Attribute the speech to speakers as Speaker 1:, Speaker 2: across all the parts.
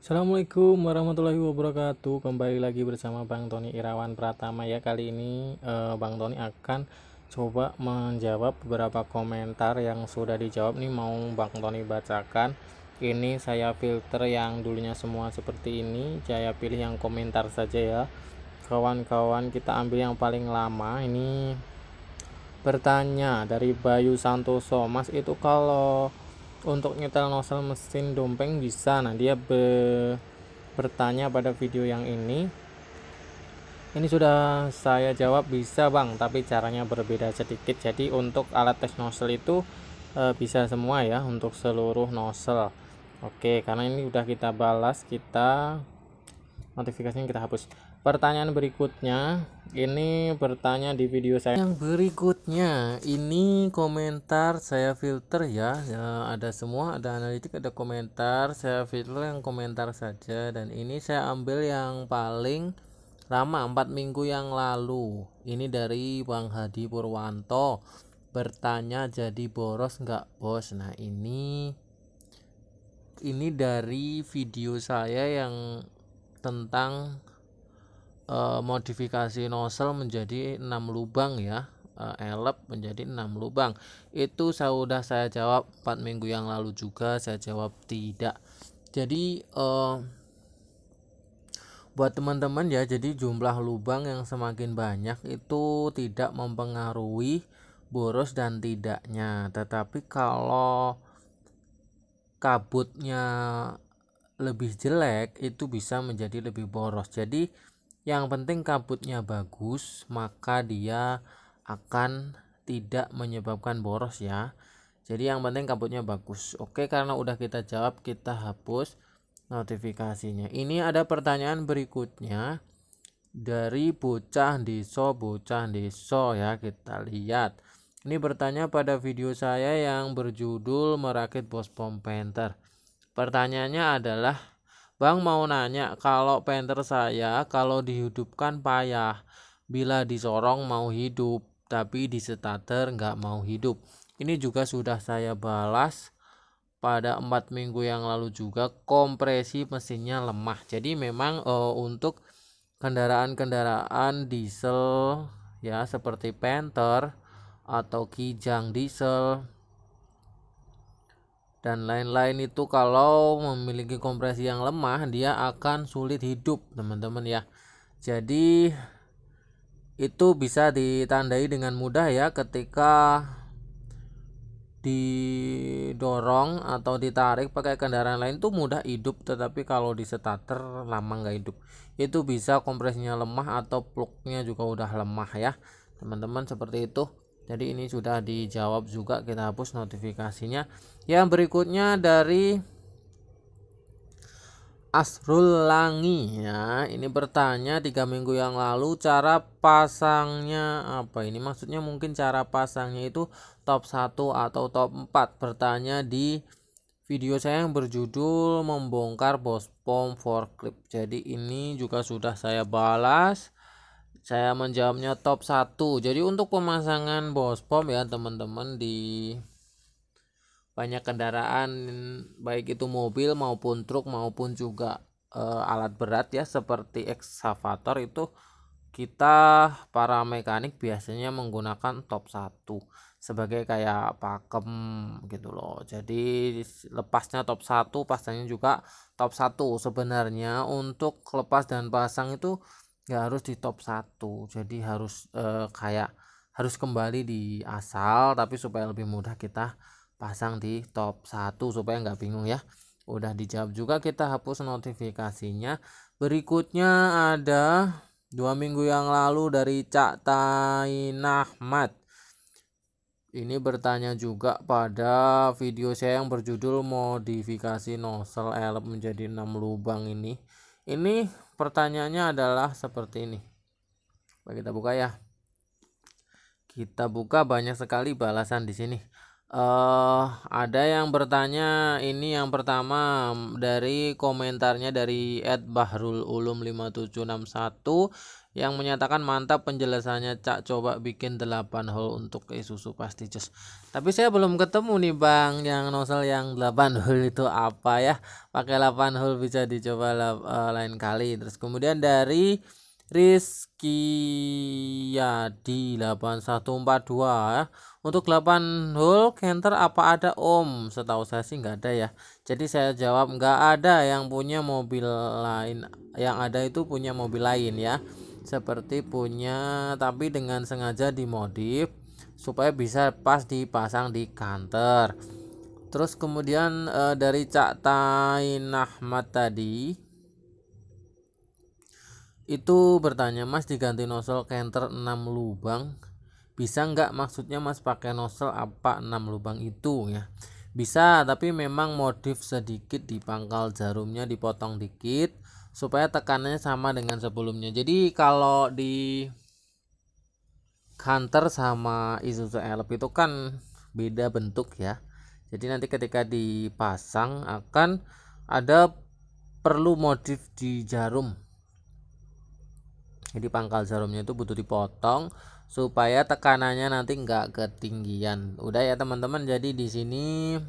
Speaker 1: Assalamualaikum warahmatullahi wabarakatuh. Kembali lagi bersama Bang Tony Irawan Pratama ya. Kali ini Bang Tony akan coba menjawab beberapa komentar yang sudah dijawab nih, mau Bang Tony bacakan. Ini saya filter yang dulunya semua seperti ini, saya pilih yang komentar saja ya. Kawan-kawan, kita ambil yang paling lama. Ini bertanya dari Bayu Santoso, Mas itu kalau untuk nyetel nozzle mesin dompeng bisa? Nah, dia bertanya pada video yang ini sudah saya jawab bisa Bang, tapi caranya berbeda sedikit. Jadi untuk alat tes nozzle itu bisa semua ya, untuk seluruh nozzle. Oke, karena ini udah kita balas, kita notifikasinya kita hapus. Pertanyaan berikutnya ini bertanya di video saya yang berikutnya. Ini komentar saya filter ya, ada semua, ada analitik, ada komentar. Saya filter yang komentar saja, dan ini saya ambil yang paling lama 4 minggu yang lalu. Ini dari Bang Hadi Purwanto, bertanya jadi boros nggak bos. Nah, ini dari video saya yang tentang modifikasi nozzle menjadi 6 lubang ya, elep menjadi 6 lubang. Itu sudah saya jawab 4 minggu yang lalu juga, saya jawab tidak. Jadi buat teman-teman ya, jadi jumlah lubang yang semakin banyak itu tidak mempengaruhi boros dan tidaknya, tetapi kalau kabutnya lebih jelek itu bisa menjadi lebih boros. Jadi yang penting kabutnya bagus, maka dia akan tidak menyebabkan boros ya. Jadi yang penting kabutnya bagus. Oke, karena udah kita jawab, kita hapus notifikasinya. Ini ada pertanyaan berikutnya dari bocah deso ya, kita lihat. Ini bertanya pada video saya yang berjudul merakit bos pom penter. Pertanyaannya adalah, Bang mau nanya, kalau penter saya kalau dihidupkan payah, bila disorong mau hidup, tapi di starter nggak mau hidup. Ini juga sudah saya balas pada 4 minggu yang lalu juga, kompresi mesinnya lemah. Jadi memang untuk kendaraan-kendaraan diesel ya, seperti Panther atau Kijang diesel dan lain-lain, itu kalau memiliki kompresi yang lemah dia akan sulit hidup teman-teman ya. Jadi itu bisa ditandai dengan mudah ya, ketika didorong atau ditarik pakai kendaraan lain tuh mudah hidup, tetapi kalau di starter lama nggak hidup. Itu bisa kompresinya lemah atau plugnya juga udah lemah ya teman-teman, seperti itu. Jadi ini sudah dijawab juga, kita hapus notifikasinya. Yang berikutnya dari Asrul Langi ya, ini bertanya 3 minggu yang lalu, cara pasangnya apa? Ini maksudnya mungkin cara pasangnya itu top 1 atau top 4. Bertanya di video saya yang berjudul membongkar bos pom forklift. Jadi ini juga sudah saya balas, saya menjawabnya top 1. Jadi untuk pemasangan bos pom ya teman-teman, di banyak kendaraan, baik itu mobil maupun truk maupun juga alat berat ya, seperti ekskavator, itu kita para mekanik biasanya menggunakan top 1 sebagai kayak pakem gitu loh. Jadi lepasnya top 1, pasangnya juga top 1. Sebenarnya untuk lepas dan pasang itu nggak harus di top 1. Jadi harus kayak harus kembali di asal, tapi supaya lebih mudah kita pasang di top 1 supaya nggak bingung ya. Udah dijawab juga, kita hapus notifikasinya. Berikutnya ada 2 minggu yang lalu dari Cak Tain Ahmad. Ini bertanya juga pada video saya yang berjudul modifikasi nozzle elep menjadi 6 lubang ini. Ini pertanyaannya adalah seperti ini. Kita buka ya. Kita buka, banyak sekali balasan di sini. Ada yang bertanya, ini yang pertama dari komentarnya dari @bahrululum5761. yang menyatakan mantap penjelasannya Cak, coba bikin 8 hole untuk Isuzu pasti jos. Tapi saya belum ketemu nih Bang yang nozzle yang 8 hole itu apa ya. Pakai 8 hole bisa dicoba lain kali. Terus kemudian dari Rizky Yadi 8142 ya. Untuk 8 hole Canter apa ada Om? Setahu saya sih nggak ada ya. Jadi saya jawab nggak ada, yang punya mobil lain. Yang ada itu punya mobil lain ya. Seperti punya tapi dengan sengaja dimodif supaya bisa pas dipasang di kantor. Terus kemudian dari Cak Tain Ahmad tadi itu bertanya, Mas diganti nozzle Canter 6 lubang bisa nggak? Maksudnya Mas pakai nozzle apa 6 lubang itu ya? Bisa, tapi memang modif sedikit di pangkal jarumnya, dipotong dikit supaya tekanannya sama dengan sebelumnya. Jadi kalau di Canter sama Isuzu Elf itu kan beda bentuk ya. Jadi nanti ketika dipasang akan ada perlu modif di jarum. Jadi pangkal jarumnya itu butuh dipotong supaya tekanannya nanti enggak ketinggian. Udah ya teman-teman. Jadi di sini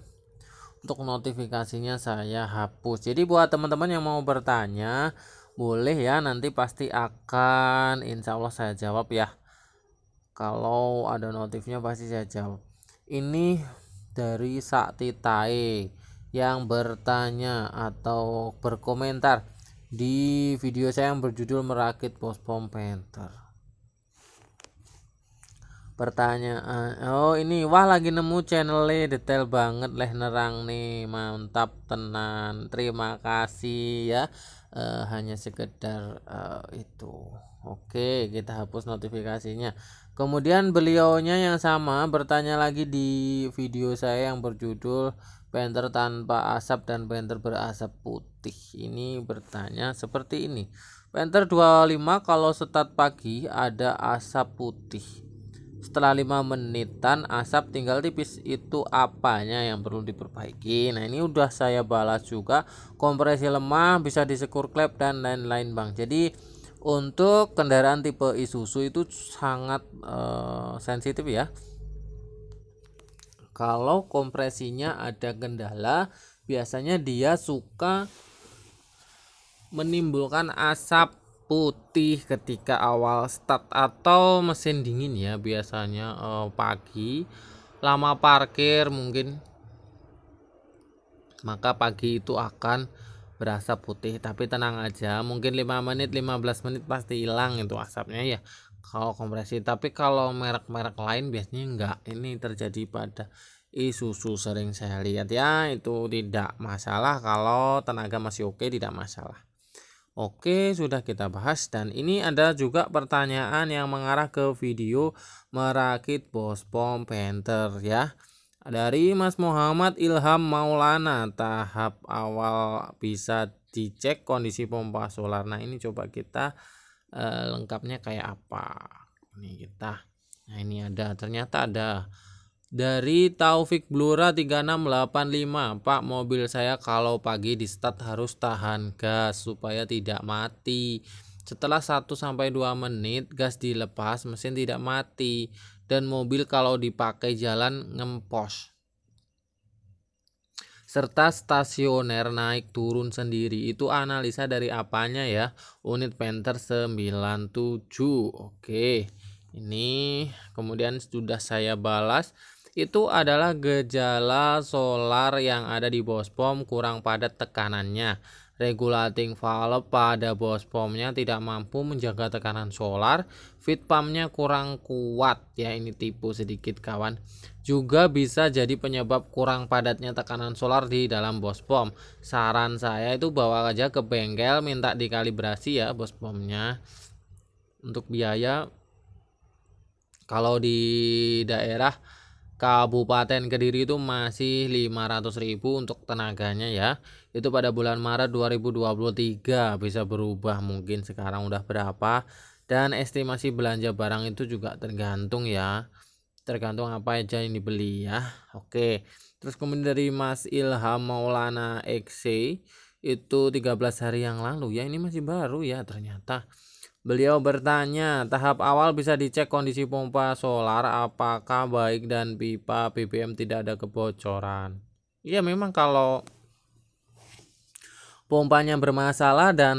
Speaker 1: untuk notifikasinya saya hapus. Jadi buat teman-teman yang mau bertanya boleh ya, nanti pasti akan insya Allah saya jawab ya. Kalau ada notifnya pasti saya jawab. Ini dari Sakti Tae yang bertanya atau berkomentar di video saya yang berjudul merakit Bospom Panther. Pertanyaan, oh ini wah lagi nemu channelnya detail banget leh nerang nih, mantap tenan, terima kasih ya. Hanya sekedar itu. Oke, kita hapus notifikasinya. Kemudian beliaunya yang sama bertanya lagi di video saya yang berjudul Panther tanpa asap dan Panther berasap putih. Ini bertanya seperti ini, Panther 25 kalau start pagi ada asap putih, setelah 5 menitan asap tinggal tipis, itu apanya yang perlu diperbaiki? Nah ini udah saya balas juga, kompresi lemah, bisa disekur klep dan lain-lain Bang. Jadi untuk kendaraan tipe Isuzu itu sangat sensitif ya. Kalau kompresinya ada kendala, biasanya dia suka menimbulkan asap putih ketika awal start atau mesin dingin ya. Biasanya pagi lama parkir mungkin, maka pagi itu akan berasap putih. Tapi tenang aja, mungkin 5 menit 15 menit pasti hilang itu asapnya ya kalau kompresi. Tapi kalau merek-merek lain biasanya enggak. Ini terjadi pada Isuzu sering saya lihat ya, itu tidak masalah. Kalau tenaga masih oke, tidak masalah. Oke, sudah kita bahas, dan ini ada juga pertanyaan yang mengarah ke video merakit Bospom Panther ya. Dari Mas Muhammad Ilham Maulana, tahap awal bisa dicek kondisi pompa solar. Nah, ini coba kita lengkapnya kayak apa. Ini kita. Nah, ini ada, ternyata ada. Dari Taufik Blura 3685, Pak, mobil saya kalau pagi di start harus tahan gas supaya tidak mati. Setelah 1-2 menit gas dilepas mesin tidak mati, dan mobil kalau dipakai jalan ngempos serta stasioner naik turun sendiri. Itu analisa dari apanya ya? Unit Panther 97. Oke, ini kemudian sudah saya balas. Itu adalah gejala solar yang ada di Bospom kurang padat tekanannya. Regulating valve pada Bospomnya tidak mampu menjaga tekanan solar. Feed pumpnya kurang kuat ya, ini tipu sedikit kawan. Juga bisa jadi penyebab kurang padatnya tekanan solar di dalam Bospom. Saran saya itu bawa aja ke bengkel, minta dikalibrasi ya Bospomnya. Untuk biaya, kalau di daerah Kabupaten Kediri itu masih 500.000 untuk tenaganya ya. Itu pada bulan Maret 2023, bisa berubah mungkin sekarang udah berapa. Dan estimasi belanja barang itu juga tergantung ya. Tergantung apa aja yang dibeli ya. Oke. Terus kemudian dari Mas Ilham Maulana XC itu 13 hari yang lalu ya, ini masih baru ya ternyata. Beliau bertanya, tahap awal bisa dicek kondisi pompa solar apakah baik dan pipa BBM tidak ada kebocoran. Iya, memang kalau pompanya bermasalah dan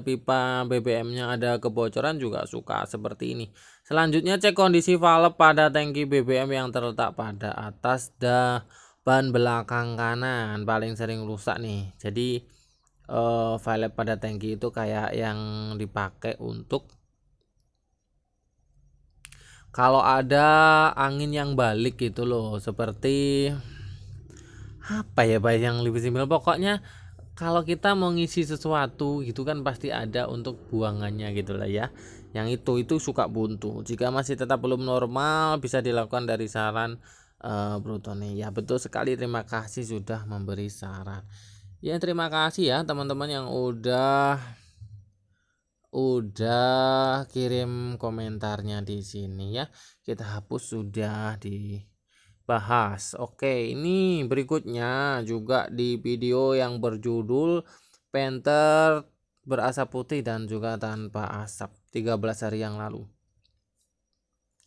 Speaker 1: pipa BBM-nya ada kebocoran juga suka seperti ini. Selanjutnya cek kondisi valve pada tangki BBM yang terletak pada atas ban belakang kanan, paling sering rusak nih. Jadi valve pada tangki itu kayak yang dipakai untuk kalau ada angin yang balik gitu loh, seperti apa ya Pak yang lebih simpel, pokoknya kalau kita mau ngisi sesuatu gitu kan pasti ada untuk buangannya gitu lah ya. Yang itu suka buntu. Jika masih tetap belum normal bisa dilakukan dari saran Brutone. Ya betul sekali, terima kasih sudah memberi saran. Ya terima kasih ya teman-teman yang udah kirim komentarnya di sini ya. Kita hapus sudah dibahas. Oke, ini berikutnya juga di video yang berjudul Panther berasap putih dan juga tanpa asap 13 hari yang lalu.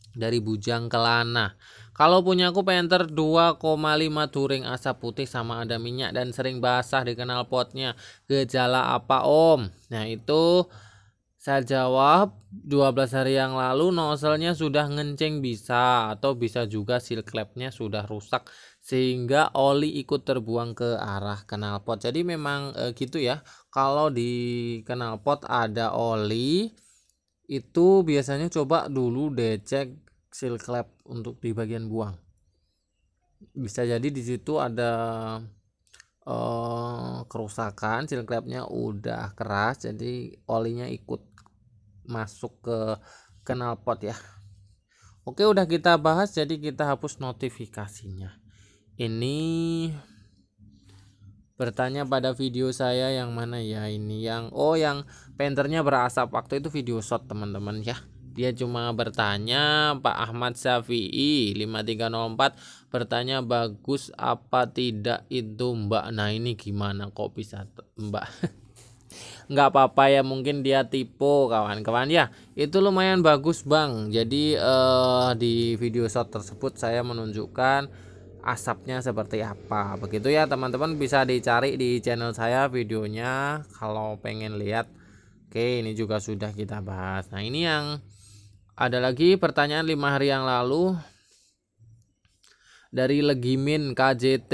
Speaker 1: Dari Bujang Kelana. Kalau punyaku Panther 2,5 touring asap putih sama ada minyak dan sering basah di knalpotnya. Gejala apa Om? Nah itu saya jawab 12 hari yang lalu nozzle-nya sudah ngencing bisa, atau bisa juga seal clamp-nya sudah rusak sehingga oli ikut terbuang ke arah knalpot. Jadi memang gitu ya. Kalau di knalpot ada oli itu biasanya coba dulu dicek seal clamp untuk di bagian buang. Bisa jadi di situ ada kerusakan, seal clamp-nya udah keras jadi olinya ikut masuk ke knalpot ya. Oke, udah kita bahas, jadi kita hapus notifikasinya. Ini bertanya pada video saya yang mana ya, ini yang yang penternya berasap, waktu itu video shot teman-teman ya. Dia cuma bertanya, Pak Ahmad Syafi'i 5304 bertanya, bagus apa tidak itu Mbak. Nah ini gimana kok bisa Mbak? Nggak apa-apa ya, mungkin dia tipe kawan-kawan ya. Itu lumayan bagus Bang. Jadi di video shot tersebut saya menunjukkan asapnya seperti apa. Begitu ya teman-teman, bisa dicari di channel saya videonya kalau pengen lihat. Oke, ini juga sudah kita bahas. Nah ini yang ada lagi pertanyaan 5 hari yang lalu dari Legimin KJT.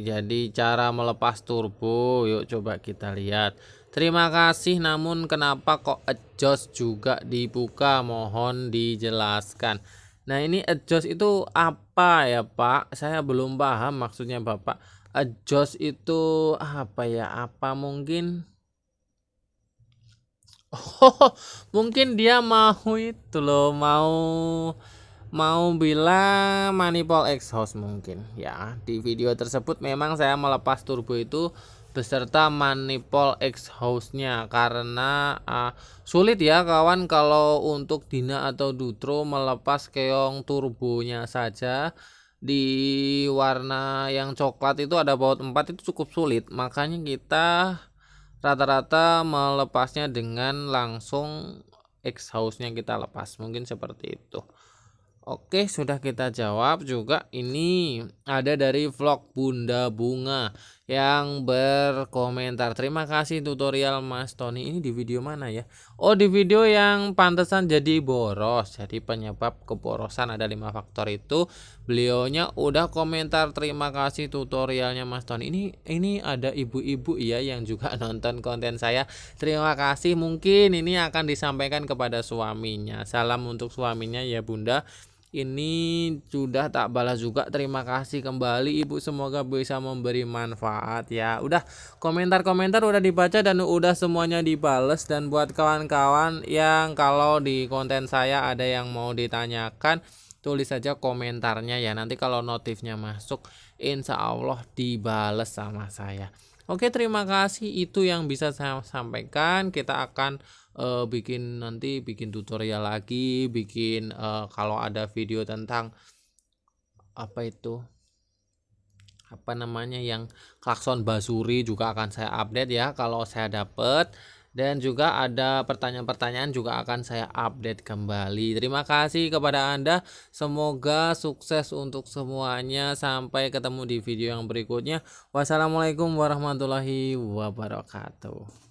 Speaker 1: Jadi cara melepas turbo, yuk coba kita lihat. Terima kasih, namun kenapa kok adjust juga dibuka, mohon dijelaskan. Nah ini adjust itu apa ya Pak? Saya belum paham maksudnya Bapak. Adjust itu apa ya? Apa mungkin mungkin dia mau itu loh, mau bilang manifold exhaust mungkin ya. Di video tersebut memang saya melepas turbo itu beserta manifold exhaustnya karena sulit ya kawan kalau untuk Dina atau Dutro melepas keong turbonya saja di warna yang coklat itu ada baut 4 itu cukup sulit, makanya kita rata-rata melepasnya dengan langsung exhaustnya kita lepas, mungkin seperti itu. Oke, sudah kita jawab juga. Ini ada dari vlog Bunda Bunga yang berkomentar, terima kasih tutorial Mas Tony. Ini di video mana ya? Oh, di video yang pantesan jadi boros. Jadi penyebab keborosan ada 5 faktor itu. Beliaunya udah komentar, terima kasih tutorialnya Mas Tony. Ini ada ibu-ibu ya yang juga nonton konten saya. Terima kasih, mungkin ini akan disampaikan kepada suaminya. Salam untuk suaminya ya Bunda. Ini sudah tak balas juga, terima kasih kembali Ibu, semoga bisa memberi manfaat ya. Udah komentar-komentar udah dibaca dan udah semuanya dibales. Dan buat kawan-kawan yang kalau di konten saya ada yang mau ditanyakan, tulis saja komentarnya ya, nanti kalau notifnya masuk insya Allah dibales sama saya. Oke, terima kasih, itu yang bisa saya sampaikan. Kita akan bikin tutorial lagi, kalau ada video tentang apa namanya yang klakson basuri juga akan saya update ya kalau saya dapet. dan juga ada pertanyaan-pertanyaan juga akan saya update kembali. Terima kasih kepada Anda, semoga sukses untuk semuanya. Sampai ketemu di video yang berikutnya. Wassalamualaikum warahmatullahi wabarakatuh.